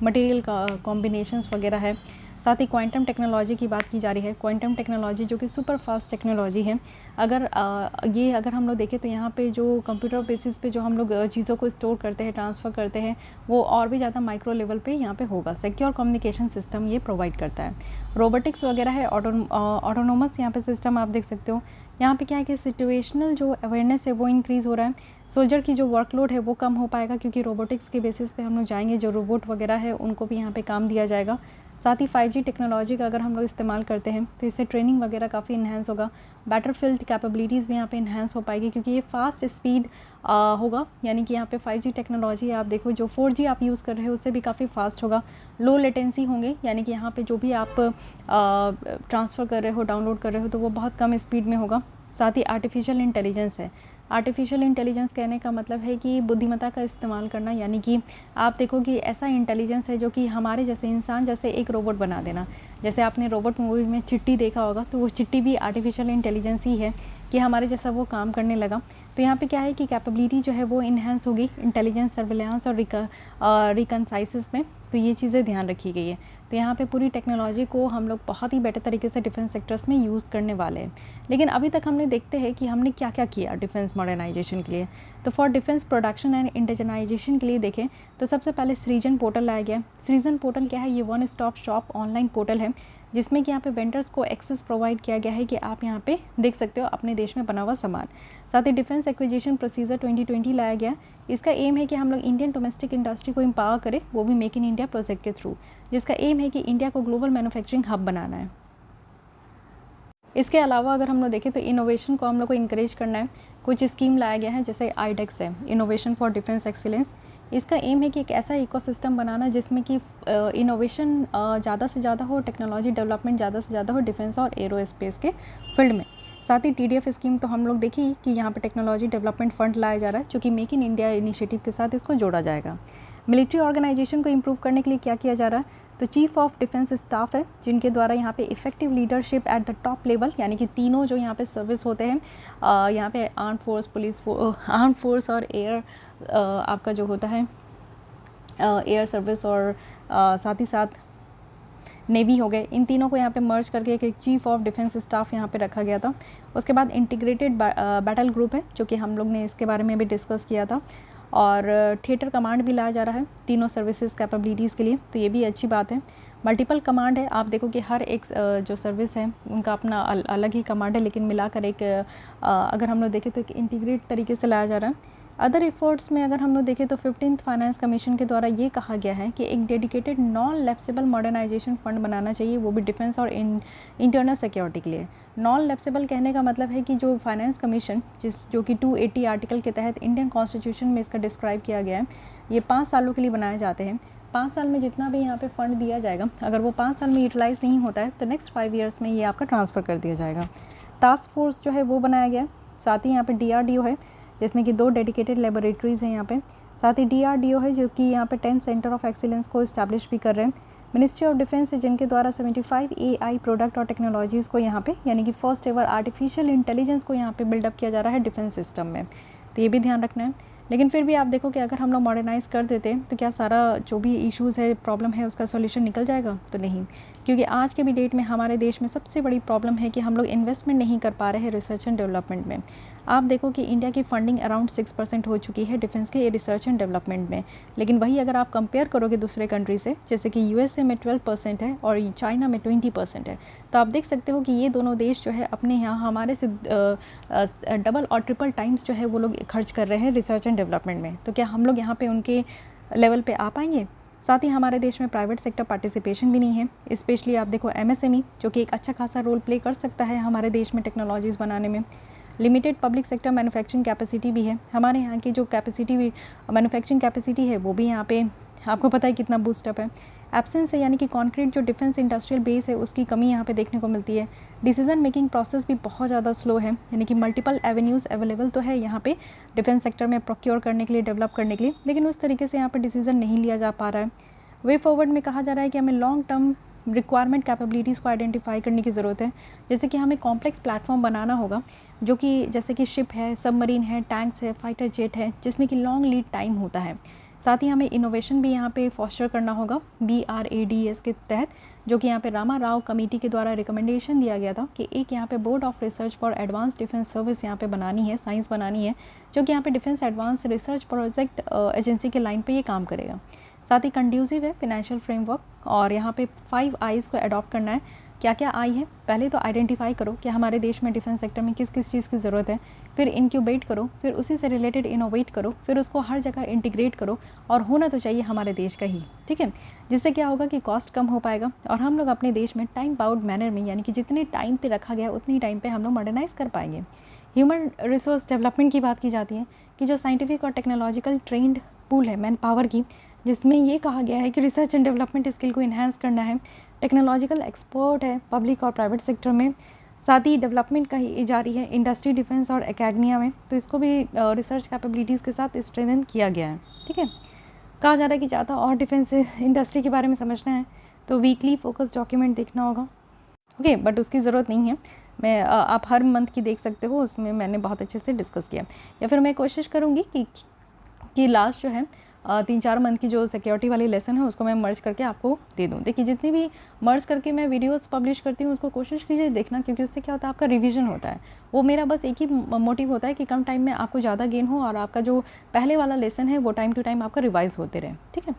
मटेरियल का कॉम्बिनेशंस वगैरह है। साथ ही क्वांटम टेक्नोलॉजी की बात की जा रही है। क्वांटम टेक्नोलॉजी जो कि सुपर फास्ट टेक्नोलॉजी है। अगर अगर हम लोग देखें तो यहाँ पे जो कंप्यूटर बेसिस पे जो हम लोग चीज़ों को स्टोर करते हैं, ट्रांसफ़र करते हैं, वो और भी ज़्यादा माइक्रो लेवल पे यहाँ पे होगा। सिक्योर कम्युनिकेशन सिस्टम ये प्रोवाइड करता है। रोबोटिक्स वगैरह है, ऑटोनोमस यहाँ पे सिस्टम आप देख सकते हो। यहाँ पे क्या है कि सिचुएशनल जो अवेयरनेस है वो इंक्रीज़ हो रहा है। सोल्जर की जो वर्कलोड है वो कम हो पाएगा, क्योंकि रोबोटिक्स के बेसिस पे हम लोग जाएंगे, जो रोबोट वगैरह है उनको भी यहाँ पे काम दिया जाएगा। साथ ही 5G टेक्नोलॉजी का अगर हम लोग इस्तेमाल करते हैं तो इससे ट्रेनिंग वगैरह काफ़ी इन्हेंस होगा। बैटर फील्ड कैपेबिलिटीज़ भी यहाँ पे इन्हेंस हो पाएगी, क्योंकि ये फास्ट स्पीड होगा, यानी कि यहाँ पे 5G टेक्नोलॉजी आप देखो जो 4G आप यूज़ कर रहे हो उससे भी काफ़ी फास्ट होगा। लो लेटेंसी होंगे, यानी कि यहाँ पे जो भी आप ट्रांसफ़र कर रहे हो, डाउनलोड कर रहे हो, तो वो बहुत कम स्पीड में होगा। साथ ही आर्टिफिशियल इंटेलिजेंस है। आर्टिफिशियल इंटेलिजेंस कहने का मतलब है कि बुद्धिमत्ता का इस्तेमाल करना, यानी कि आप देखो कि ऐसा इंटेलिजेंस है जो कि हमारे जैसे इंसान जैसे एक रोबोट बना देना। जैसे आपने रोबोट मूवी में चिट्टी देखा होगा, तो वो चिट्टी भी आर्टिफिशियल इंटेलिजेंस ही है कि हमारे जैसा वो काम करने लगा। तो यहाँ पे क्या है कि कैपेबिलिटी जो है वो इन्हेंस होगी इंटेलिजेंस, सर्विलांस और रिकनसाइसिस में। तो ये चीज़ें ध्यान रखी गई है। तो यहाँ पे पूरी टेक्नोलॉजी को हम लोग बहुत ही बेटर तरीके से डिफेंस सेक्टर्स में यूज़ करने वाले हैं। लेकिन अभी तक हमने देखते हैं कि हमने क्या क्या किया डिफेंस मॉडर्नाइजेशन के लिए। तो for defence production and indigenisation के लिए देखें तो सबसे पहले सृजन पोर्टल लाया गया। सृजन पोर्टल क्या है? ये one stop shop online portal है, जिसमें कि यहाँ पे वेंडर्स को एक्सेस प्रोवाइड किया गया है कि आप यहाँ पे देख सकते हो अपने देश में बना हुआ सामान। साथ ही डिफेंस एक्विजिशन प्रोसीजर 2020 लाया गया। इसका एम है कि हम लोग इंडियन डोमेस्टिक इंडस्ट्री को एम्पावर करें, वो भी मेक इन इंडिया प्रोजेक्ट के थ्रू, जिसका एम है कि इंडिया को ग्लोबल मैन्युफैक्चरिंग हब बनाना है। इसके अलावा अगर हम लोग देखें तो इनोवेशन को हम लोग को इंकरेज करना है। कुछ स्कीम लाया गया है, जैसे आईडेक्स है, इनोवेशन फॉर डिफेंस एक्सीलेंस। इसका एम है कि एक ऐसा इकोसिस्टम बनाना जिसमें कि इनोवेशन ज़्यादा से ज़्यादा हो, टेक्नोलॉजी डेवलपमेंट ज़्यादा से ज़्यादा हो डिफेंस और एरोस्पेस के फील्ड में। साथ ही TDF स्कीम तो हम लोग देखिए कि यहाँ पे टेक्नोलॉजी डेवलपमेंट फंड लाया जा रहा है, जो कि मेक इन इंडिया इनिशिएटिव के साथ इसको जोड़ा जाएगा। मिलिट्री ऑर्गेनाइजेशन को इम्प्रूव करने के लिए क्या किया जा रहा है? तो चीफ ऑफ डिफेंस स्टाफ है, जिनके द्वारा यहाँ पे effective leadership at the top level, यानी कि तीनों जो यहाँ पे सर्विस होते हैं, यहाँ पे आर्म फोर्स, आर्म फोर्स और एयर आपका जो होता है एयर सर्विस और साथ ही साथ नेवी हो गए, इन तीनों को यहाँ पे मर्ज करके एक चीफ ऑफ डिफेंस स्टाफ यहाँ पे रखा गया था। उसके बाद इंटीग्रेटेड बैटल ग्रुप है, जो कि हम लोग ने इसके बारे में भी डिस्कस किया था। और थिएटर कमांड भी लाया जा रहा है तीनों सर्विसेज कैपेबिलिटीज़ के लिए, तो ये भी अच्छी बात है। मल्टीपल कमांड है, आप देखो कि हर एक जो सर्विस है उनका अपना अलग ही कमांड है, लेकिन मिलाकर एक अगर हम लोग देखें तो एक इंटीग्रेट तरीके से लाया जा रहा है। अदर एफर्ट्स में अगर हम लोग देखें तो 15th फाइनेंस कमीशन के द्वारा ये कहा गया है कि एक dedicated non lapsable modernisation fund बनाना चाहिए, वो भी डिफेंस और इंटरनल सिक्योरिटी के लिए। नॉन लैप्सेबल कहने का मतलब है कि जो फाइनेंस कमीशन जो कि 280 आर्टिकल के तहत इंडियन कॉन्स्टिट्यूशन में इसका डिस्क्राइब किया गया है, ये 5 सालों के लिए बनाए जाते हैं। 5 साल में जितना भी यहाँ पे फ़ंड दिया जाएगा, अगर वो 5 साल में यूटिलाइज़ नहीं होता है तो नेक्स्ट 5 ईयर्स में ये आपका ट्रांसफ़र कर दिया जाएगा। टास्क फोर्स जो है वो बनाया गया। साथ ही यहाँ पे DRDO है, जिसमें कि 2 डेडिकेटेड लेबोरेटरीज़ हैं यहाँ पे। साथ ही DRDO है, जो कि यहाँ पे 10 सेंटर ऑफ एक्सीलेंस को इस्टेब्लिश भी कर रहे हैं। मिनिस्ट्री ऑफ डिफेंस है, जिनके द्वारा 75 AI प्रोडक्ट और टेक्नोलॉजीज़ को यहाँ पे, यानी कि फर्स्ट एवर आर्टिफिशियल इंटेलिजेंस को यहाँ पे बिल्डअप किया जा रहा है डिफेंस सिस्टम में, तो ये भी ध्यान रखना है। लेकिन फिर भी आप देखो कि अगर हम लोग मॉडर्नाइज़ कर देते तो क्या सारा जो भी इश्यूज़ है, प्रॉब्लम है, उसका सॉल्यूशन निकल जाएगा? तो नहीं, क्योंकि आज के भी डेट में हमारे देश में सबसे बड़ी प्रॉब्लम है कि हम लोग इन्वेस्टमेंट नहीं कर पा रहे हैं रिसर्च एंड डेवलपमेंट में। आप देखो कि इंडिया की फंडिंग अराउंड 6% हो चुकी है डिफेंस के रिसर्च एंड डेवलपमेंट में, लेकिन वही अगर आप कंपेयर करोगे दूसरे कंट्री से, जैसे कि USA में 12% है और चाइना में 20% है, तो आप देख सकते हो कि ये दोनों देश जो है अपने यहाँ हमारे से डबल और ट्रिपल टाइम्स जो है वो लोग खर्च कर रहे हैं रिसर्च एंड डेवलपमेंट में। तो क्या हम लोग यहाँ पे उनके लेवल पे आ पाएंगे? साथ ही हमारे देश में प्राइवेट सेक्टर पार्टिसिपेशन भी नहीं है। स्पेशली आप देखो MSME, जो कि एक अच्छा खासा रोल प्ले कर सकता है हमारे देश में टेक्नोलॉजीज़ बनाने में। Limited public sector manufacturing capacity भी है। हमारे यहाँ की जो कैपेसिटी मैन्युफैक्चरिंग कैपेसिटी है वो भी यहाँ पे आपको पता है कितना बूस्टअप है। एब्सेंस है, यानी कि कॉन्क्रीट जो डिफेंस इंडस्ट्रियल बेस है उसकी कमी यहाँ पे देखने को मिलती है। डिसीजन मेकिंग प्रोसेस भी बहुत ज़्यादा स्लो है, यानी कि मल्टीपल एवेन्यूज़ अवेलेबल तो है यहाँ पे डिफेंस सेक्टर में प्रोक्योर करने के लिए, डेवलप करने के लिए, लेकिन उस तरीके से यहाँ पर डिसीजन नहीं लिया जा पा रहा है। वे फॉरवर्ड में कहा जा रहा है कि हमें लॉन्ग टर्म रिक्वायरमेंट कैपेबिलिटीज़ को आइडेंटिफाई करने की ज़रूरत है। जैसे कि हमें कॉम्प्लेक्स प्लेटफॉर्म बनाना होगा, जो कि जैसे कि शिप है, सबमरीन है, टैंक्स है, फाइटर जेट है, जिसमें कि लॉन्ग लीड टाइम होता है। साथ ही हमें इनोवेशन भी यहाँ पे फॉस्टर करना होगा BRADS के तहत, जो कि यहाँ पे रामा राव कमेटी के द्वारा रिकमेंडेशन दिया गया था कि एक यहाँ पे board of research for advance defence service यहाँ पे बनानी है, साइंस बनानी है, जो कि यहाँ पे defence advance research project agency के लाइन पे ये काम करेगा। साथ ही कंड्यूसिव है फाइनेंशियल फ्रेमवर्क, और यहाँ पे 5 I's को अडॉप्ट करना है, क्या क्या आई है, पहले तो आइडेंटिफाई करो कि हमारे देश में डिफेंस सेक्टर में किस किस चीज़ की ज़रूरत है, फिर इंक्यूबेट करो, फिर उसी से रिलेटेड इनोवेट करो, फिर उसको हर जगह इंटीग्रेट करो, और होना तो चाहिए हमारे देश का ही, ठीक है। जिससे क्या होगा कि कॉस्ट कम हो पाएगा और हम लोग अपने देश में टाइम बाउंड मैनर में, यानी कि जितने टाइम पे रखा गया उतनी टाइम पे हम लोग मॉडर्नाइज़ कर पाएंगे। ह्यूमन रिसोर्स डेवलपमेंट की बात की जाती है कि जो साइंटिफिक और टेक्नोलॉजिकल ट्रेंड पूल है मैन पावर की, जिसमें ये कहा गया है कि रिसर्च एंड डेवलपमेंट स्किल को इन्हांस करना है, टेक्नोलॉजिकल एक्सपर्ट है पब्लिक और प्राइवेट सेक्टर में, साथ ही डेवलपमेंट का ही जारी है इंडस्ट्री, डिफेंस और एकेडमिया में, तो इसको भी रिसर्च कैपेबिलिटीज़ के साथ स्ट्रेंथन किया गया है, ठीक है। कहा जा रहा है कि ज़्यादा और डिफेंस इंडस्ट्री के बारे में समझना है तो वीकली फोकस डॉक्यूमेंट देखना होगा, ओके, बट उसकी ज़रूरत नहीं है। मैं आप हर मंथ की देख सकते हो, उसमें मैंने बहुत अच्छे से डिस्कस किया। या फिर मैं कोशिश करूँगी कि लास्ट जो है 3-4 मंथ की जो सिक्योरिटी वाली लेसन है उसको मैं मर्ज करके आपको दे दूँ। देखिए जितनी भी मर्ज करके मैं वीडियोस पब्लिश करती हूँ उसको कोशिश कीजिए देखना, क्योंकि उससे क्या होता है आपका रिवीजन होता है। वो मेरा बस एक ही मोटिव होता है कि कम टाइम में आपको ज़्यादा गेन हो और आपका जो पहले वाला लेसन है वो टाइम टू टाइम आपका रिवाइज होते रहे, ठीक है।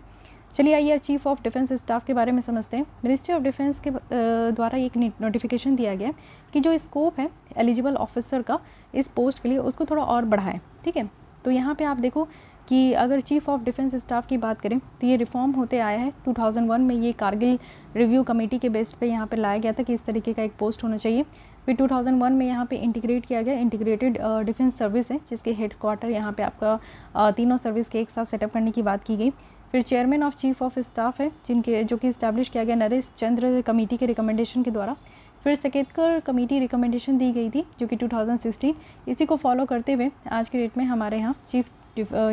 चलिए आइए चीफ ऑफ डिफेंस स्टाफ के बारे में समझते हैं। मिनिस्ट्री ऑफ डिफेंस के द्वारा एक नोटिफिकेशन दिया गया कि जो स्कोप है एलिजिबल ऑफिसर का इस पोस्ट के लिए उसको थोड़ा और बढ़ाएं, ठीक है। तो यहाँ पे आप देखो कि अगर चीफ ऑफ डिफेंस स्टाफ की बात करें तो ये रिफॉर्म होते आया है 2001 में। ये कारगिल रिव्यू कमेटी के बेस पे यहाँ पे लाया गया था कि इस तरीके का एक पोस्ट होना चाहिए। फिर 2001 में यहाँ पे इंटीग्रेट किया गया, इंटीग्रेटेड डिफेंस सर्विस है जिसके हेड क्वार्टर यहाँ पे आपका तीनों सर्विस के एक साथ सेटअप करने की बात की गई। फिर chairman of chief of staff है जो कि इस्टेब्लिश किया गया नरेश चंद्र कमेटी के रिकमेंडेशन के द्वारा। फिर सकेतकर कमेटी रिकमेंडेशन दी गई थी जो कि 2016। इसी को फॉलो करते हुए आज के डेट में हमारे यहाँ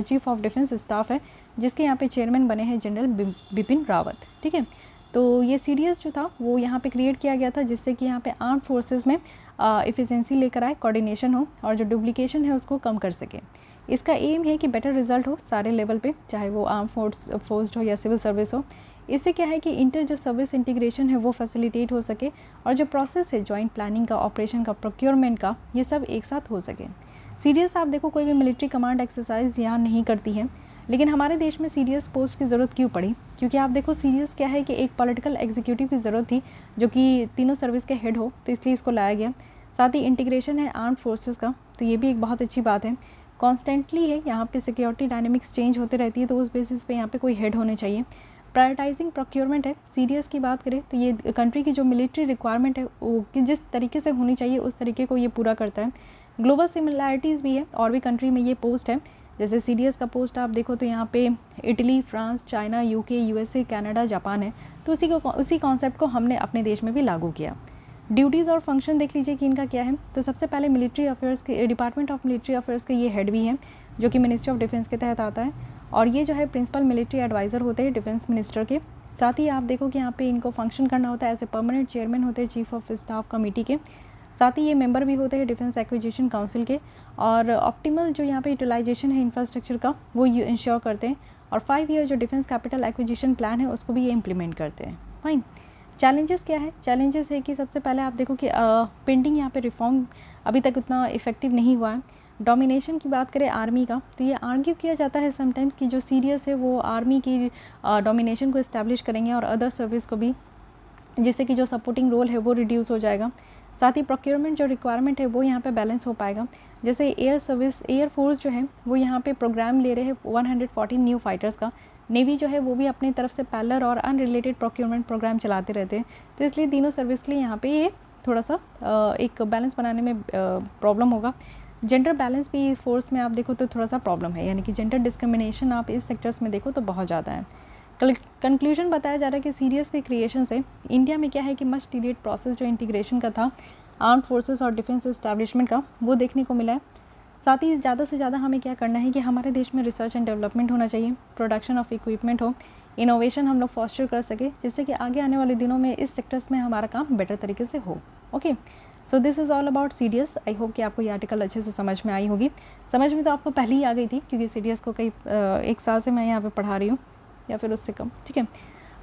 चीफ ऑफ डिफेंस स्टाफ है जिसके यहाँ पे चेयरमैन बने हैं जनरल बिपिन रावत, ठीक है। तो ये CDS जो था वो यहाँ पे क्रिएट किया गया था जिससे कि यहाँ पे आर्म फोर्सेस में इफ़िशेंसी लेकर आए, कोऑर्डिनेशन हो और जो डुप्लीकेशन है उसको कम कर सके। इसका एम है कि बेटर रिजल्ट हो सारे लेवल पे, चाहे वो आर्म फोर्स हो या सिविल सर्विस हो। इससे क्या है कि इंटर जो सर्विस इंटीग्रेशन है वो फैसिलिटेट हो सके और जो प्रोसेस है जॉइंट प्लानिंग का, ऑपरेशन का, प्रोक्योरमेंट का, ये सब एक साथ हो सके। CDS आप देखो कोई भी मिलिट्री कमांड एक्सरसाइज यहाँ नहीं करती है, लेकिन हमारे देश में CDS पोस्ट की ज़रूरत क्यों पड़ी? क्योंकि आप देखो CDS क्या है कि एक पॉलिटिकल एग्जीक्यूटिव की ज़रूरत थी जो कि तीनों सर्विस के हेड हो, तो इसलिए इसको लाया गया। साथ ही इंटीग्रेशन है आर्म फोर्सेस का, तो ये भी एक बहुत अच्छी बात है। कॉन्स्टेंटली है यहाँ पे सिक्योरिटी डायनेमिक्स चेंज होते रहती है, तो उस बेसिस पे यहाँ पे कोई हेड होने चाहिए। प्रायोरिटाइजिंग प्रोक्योरमेंट है। CDS की बात करें तो ये कंट्री की जो मिलिट्री रिक्वायरमेंट है वो कि जिस तरीके से होनी चाहिए उस तरीके को ये पूरा करता है। ग्लोबल सिमिलैरिटीज़ भी है और भी कंट्री में ये पोस्ट है। जैसे CDS का पोस्ट आप देखो तो यहाँ पे Italy, France, China, UK, USA, Canada, Japan है, तो उसी कॉन्सेप्ट को हमने अपने देश में भी लागू किया। ड्यूटीज़ और फंक्शन देख लीजिए कि इनका क्या है। तो सबसे पहले मिलिट्री अफेयर्स के डिपार्टमेंट ऑफ मिलिट्री अफेयर्स के ये हेड भी हैं जो कि मिनिस्ट्री ऑफ डिफेंस के तहत आता है, और ये जो है प्रिंसिपल मिलिट्री एडवाइज़र होते हैं डिफेंस मिनिस्टर के। साथ ही आप देखो कि यहाँ पे इनको फंक्शन करना होता है, ऐसे परमानेंट चेयरमैन होते हैं चीफ ऑफ स्टाफ कमेटी के। साथ ही ये मेंबर भी होते हैं डिफेंस एक्विजिशन काउंसिल के, और ऑप्टिमल जो यहाँ पे यूटिलाइजेशन है इंफ्रास्ट्रक्चर का वो इंश्योर करते हैं, और 5 ईयर जो डिफेंस कैपिटल एक्विजिशन प्लान है उसको भी ये इम्प्लीमेंट करते हैं। फाइन। चैलेंजेस क्या है? चैलेंजेस है कि सबसे पहले आप देखो कि पेंडिंग यहाँ पे रिफॉर्म अभी तक उतना इफेक्टिव नहीं हुआ है। डोमिनेशन की बात करें आर्मी का, तो ये आर्ग्यू किया जाता है समटाइम्स कि जो CDS है वो आर्मी की डोमिनेशन को इस्टेब्लिश करेंगे और अदर सर्विस को भी, जिससे कि जो सपोर्टिंग रोल है वो रिड्यूस हो जाएगा। साथ ही प्रोक्योरमेंट जो रिक्वायरमेंट है वो यहाँ पे बैलेंस हो पाएगा। जैसे एयर फोर्स जो है वो यहाँ पे प्रोग्राम ले रहे हैं 114 न्यू फाइटर्स का। नेवी जो है वो भी अपनी तरफ से पैरेलल और अनरिलेटेड प्रोक्योरमेंट प्रोग्राम चलाते रहते हैं, तो इसलिए तीनों सर्विस के लिए यहाँ पे ये थोड़ा सा एक बैलेंस बनाने में प्रॉब्लम होगा। जेंडर बैलेंस भी फोर्स में आप देखो तो थोड़ा सा प्रॉब्लम है, यानी कि जेंडर डिस्क्रिमिनेशन आप इस सेक्टर्स में देखो तो बहुत ज़्यादा है। कंक्लूजन बताया जा रहा है कि CDS के क्रिएशन से इंडिया में क्या है कि मच डिलेड प्रोसेस जो इंटीग्रेशन का था आर्म फोर्सेस और डिफेंस एस्टैब्लिशमेंट का वो देखने को मिला है। साथ ही ज़्यादा से ज़्यादा हमें क्या करना है कि हमारे देश में रिसर्च एंड डेवलपमेंट होना चाहिए, प्रोडक्शन ऑफ इक्विपमेंट हो, इनोवेशन हम लोग फॉस्टर कर सके, जिससे कि आगे आने वाले दिनों में इस सेक्टर्स में हमारा काम बेटर तरीके से हो। Okay, so this is all about CDS। I hope कि आपको ये आर्टिकल अच्छे से समझ में आई होगी। समझ में तो आपको पहले ही आ गई थी क्योंकि CDS को कई 1 साल से मैं यहाँ पर पढ़ा रही हूँ या फिर उससे कम, ठीक है,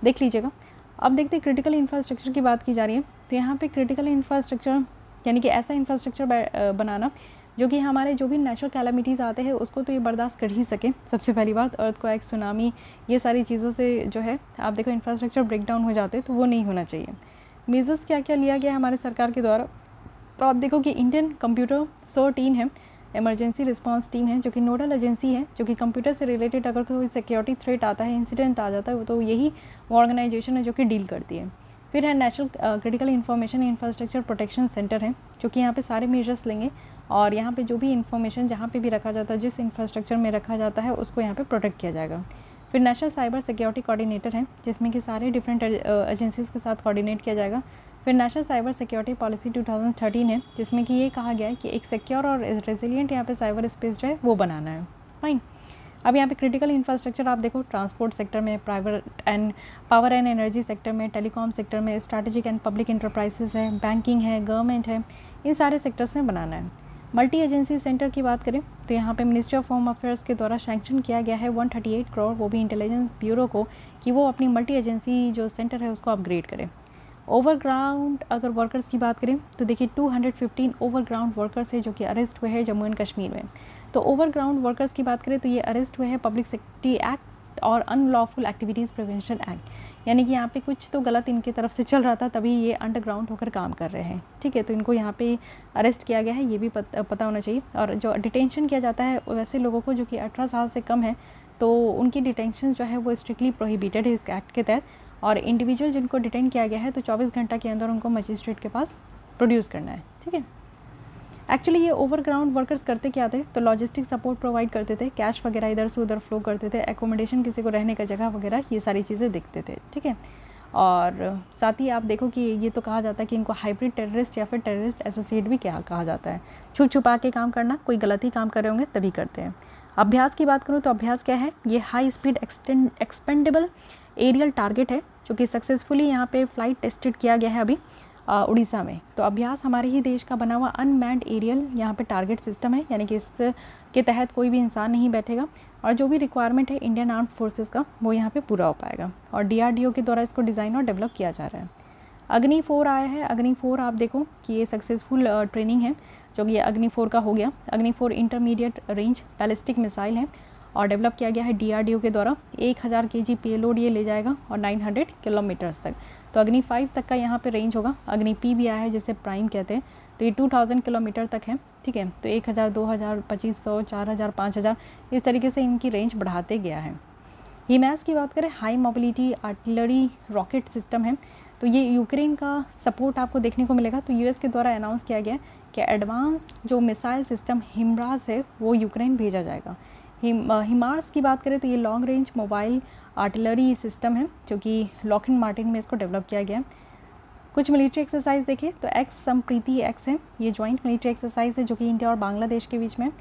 देख लीजिएगा। अब देखते हैं क्रिटिकल इंफ्रास्ट्रक्चर की बात की जा रही है, तो यहाँ पे क्रिटिकल इंफ्रास्ट्रक्चर यानी कि ऐसा इंफ्रास्ट्रक्चर बनाना जो कि हमारे जो भी नेचुरल कैलामिटीज़ आते हैं उसको तो ये बर्दाश्त कर ही सके। सबसे पहली बात, अर्थक्वेक, सुनामी, ये सारी चीज़ों से जो है आप देखो इंफ्रास्ट्रक्चर ब्रेक डाउन हो जाते हैं, तो वो नहीं होना चाहिए। मेजर्स क्या क्या लिया गया है हमारे सरकार के द्वारा, तो आप देखो कि इंडियन कंप्यूटर टीम है, इमरजेंसी रिस्पांस टीम है, जो कि नोडल एजेंसी है, जो कि कंप्यूटर से रिलेटेड अगर कोई सिक्योरिटी थ्रेट आता है, इंसिडेंट आ जाता है, तो यही वो ऑर्गेनाइजेशन है जो कि डील करती है। फिर है national critical information infrastructure protection centre है, जो कि यहाँ पे सारे मेजर्स लेंगे और यहाँ पे जो भी इंफॉर्मेशन जहाँ पे भी रखा जाता है, जिस इंफ्रास्ट्रक्चर में रखा जाता है, उसको यहाँ पे प्रोटेक्ट किया जाएगा। फिर नेशनल साइबर सिक्योरिटी कोऑर्डिनेटर है, जिसमें कि सारे डिफरेंट एजेंसीज़ के साथ कोऑर्डिनेट किया जाएगा। फिर नेशनल साइबर सिक्योरिटी पॉलिसी 2013 है, जिसमें कि ये कहा गया है कि एक सिक्योर और रेजिलिएंट यहाँ पे साइबर स्पेस जो है वो बनाना है। फाइन। अब यहाँ पे क्रिटिकल इंफ्रास्ट्रक्चर आप देखो, ट्रांसपोर्ट सेक्टर में, private and power and energy sector में, टेलीकॉम सेक्टर में, स्ट्रैटेजिक एंड पब्लिक इंटरप्राइजेस है, बैंकिंग है, गवर्नमेंट है, इन सारे सेक्टर्स में बनाना है। मल्टी एजेंसी सेंटर की बात करें तो यहाँ पे मिनिस्ट्री ऑफ होम अफेयर्स के द्वारा सैंक्शन किया गया है 138 करोड़, वो भी इंटेलिजेंस ब्यूरो को, कि वो अपनी मल्टी एजेंसी जो सेंटर है उसको अपग्रेड करे। ओवरग्राउंड अगर वर्कर्स की बात करें तो देखिए 215 ओवरग्राउंड वर्कर्स है जो कि अरेस्ट हुए हैं जम्मू एंड कश्मीर में। तो ओवरग्राउंड वर्कर्स की बात करें तो ये अरेस्ट हुए हैं पब्लिक सेफ्टी एक्ट और अनलॉफुल एक्टिविटीज़ प्रिवेंशन एक्ट, यानी कि यहाँ पे कुछ तो गलत इनकी तरफ से चल रहा था, तभी ये अंडरग्राउंड होकर काम कर रहे हैं। ठीक है, तो इनको यहाँ पे अरेस्ट किया गया है, ये भी पता होना चाहिए। और जो डिटेंशन किया जाता है वैसे लोगों को जो कि 18 साल से कम है, तो उनकी डिटेंशन जो है वो स्ट्रिक्टली प्रोहिबिटेड है इस एक्ट के तहत। और इंडिविजुअल जिनको डिटेन किया गया है तो 24 घंटा के अंदर उनको मजिस्ट्रेट के पास प्रोड्यूस करना है। ठीक है, एक्चुअली ये ओवरग्राउंड वर्कर्स करते क्या थे, तो लॉजिस्टिक सपोर्ट प्रोवाइड करते थे, कैश वगैरह इधर से उधर फ्लो करते थे, एकोमोडेशन किसी को रहने का जगह वगैरह, ये सारी चीज़ें देखते थे। ठीक है, और साथ ही आप देखो कि ये तो कहा जाता है कि इनको हाइब्रिड टेररिस्ट या फिर टेररिस्ट एसोसिएट भी क्या कहा जाता है। छुप छुपा के काम करना, कोई गलत ही काम कर रहे होंगे तभी करते हैं। अभ्यास की बात करूँ तो अभ्यास क्या है, ये high speed expendable aerial target है, जो कि सक्सेसफुली यहाँ पे फ्लाइट टेस्टेड किया गया है अभी उड़ीसा में। तो अभ्यास हमारे ही देश का बना हुआ अनमैन्ड एरियल यहाँ पे टारगेट सिस्टम है, यानी कि इसके तहत कोई भी इंसान नहीं बैठेगा और जो भी रिक्वायरमेंट है इंडियन आर्म्ड फोर्सेस का वो यहाँ पे पूरा हो पाएगा। और DRDO के द्वारा इसको डिज़ाइन और डेवलप किया जा रहा है। अग्नि 4 आया है, अग्नि 4 आप देखो कि ये सक्सेसफुल ट्रेनिंग है, जो कि ये अग्नि 4 का हो गया। अग्नि 4 इंटरमीडिएट रेंज बैलिस्टिक मिसाइल है और डेवलप किया गया है DRDO के द्वारा। 1000 kg पेलोड ये ले जाएगा और 900 किलोमीटर्स तक। तो अग्नि 5 तक का यहाँ पे रेंज होगा। अग्नि P भी आया है जिसे प्राइम कहते हैं, तो ये 2000 किलोमीटर तक है। ठीक है, तो 1000, 2000, 2500, 4000, 5000 इस तरीके से इनकी रेंज बढ़ाते गया है। हिमैस की बात करें, high mobility artillery rocket system है, तो ये यूक्रेन का सपोर्ट आपको देखने को मिलेगा। तो US के द्वारा अनाउंस किया गया कि एडवांस्ड जो मिसाइल सिस्टम हिमरास है वो यूक्रेन भेजा जाएगा। हिमार्स की बात करें तो ये long range mobile artillery system है, जो कि लॉकहीड मार्टिन में इसको डेवलप किया गया है। कुछ मिलिट्री एक्सरसाइज देखें तो एक्स संप्रीति एक्स है, ये जॉइंट मिलिट्री एक्सरसाइज है जो कि इंडिया और बांग्लादेश के बीच में।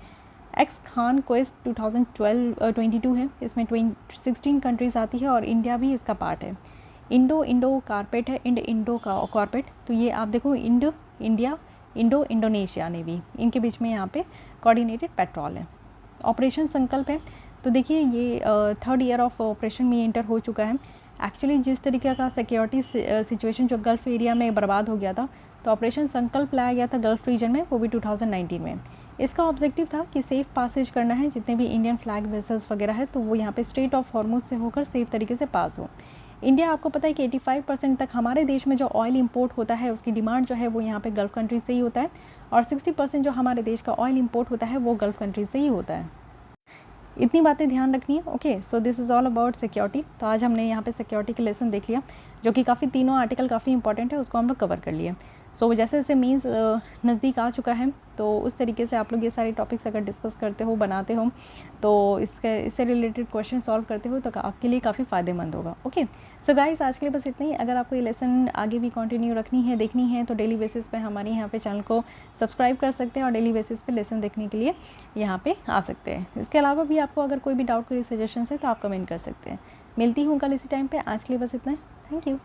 एक्स खान क्वेस्ट 2022 है, इसमें 16 कंट्रीज़ आती है और इंडिया भी इसका पार्ट है। इंडो कारपेट है, इंडो कॉर्पेट, तो ये आप देखो इंडिया इंडोनेशिया नेवी, इनके बीच में यहाँ पे कोऑर्डिनेटेड पेट्रोल है। ऑपरेशन संकल्प है, तो देखिए ये 3rd ईयर ऑफ ऑपरेशन में एंटर हो चुका है। एक्चुअली जिस तरीके का सिक्योरिटी सिचुएशन जो गल्फ़ एरिया में बर्बाद हो गया था, तो ऑपरेशन संकल्प लाया गया था गल्फ़ रीजन में, वो भी 2019 में। इसका ऑब्जेक्टिव था कि सेफ़ पासेज करना है, जितने भी इंडियन फ्लैग वेसल्स वगैरह है तो वो यहाँ पे स्ट्रेट ऑफ हॉर्मुज से होकर सेफ तरीके से पास हो। इंडिया आपको पता है कि 85% तक हमारे देश में जो ऑयल इंपोर्ट होता है उसकी डिमांड जो है वो यहाँ पे गल्फ़ कंट्रीज से ही होता है, और 60% जो हमारे देश का ऑयल इंपोर्ट होता है वो गल्फ़ कंट्रीज से ही होता है। इतनी बातें ध्यान रखनी है। Okay, so this is all about security. तो आज हमने यहाँ पे सिक्योरिटी के लेसन देख लिया, जो कि काफ़ी तीनों आर्टिकल काफ़ी इंपॉर्टेंट है, उसको हम लोग कवर कर लिए। सो जैसे जैसे मीन्स नज़दीक आ चुका है, तो उस तरीके से आप लोग ये सारे टॉपिक्स अगर डिस्कस करते हो, बनाते हो, तो इससे रिलेटेड क्वेश्चन सॉल्व करते हो तो आपके लिए काफ़ी फ़ायदेमंद होगा। ओके, सो गाइस आज के लिए बस इतना ही। अगर आपको ये लेसन आगे भी कंटिन्यू रखनी है, देखनी है, तो डेली बेसिस पे हमारे यहाँ पे चैनल को सब्सक्राइब कर सकते हैं और डेली बेसिस पे लेसन देखने के लिए यहाँ पे आ सकते हैं। इसके अलावा भी आपको अगर कोई भी डाउट, कोई सजेशन है तो आप कमेंट कर सकते हैं। मिलती हूँ कल इसी टाइम पे। आज के लिए बस इतना है। Thank you.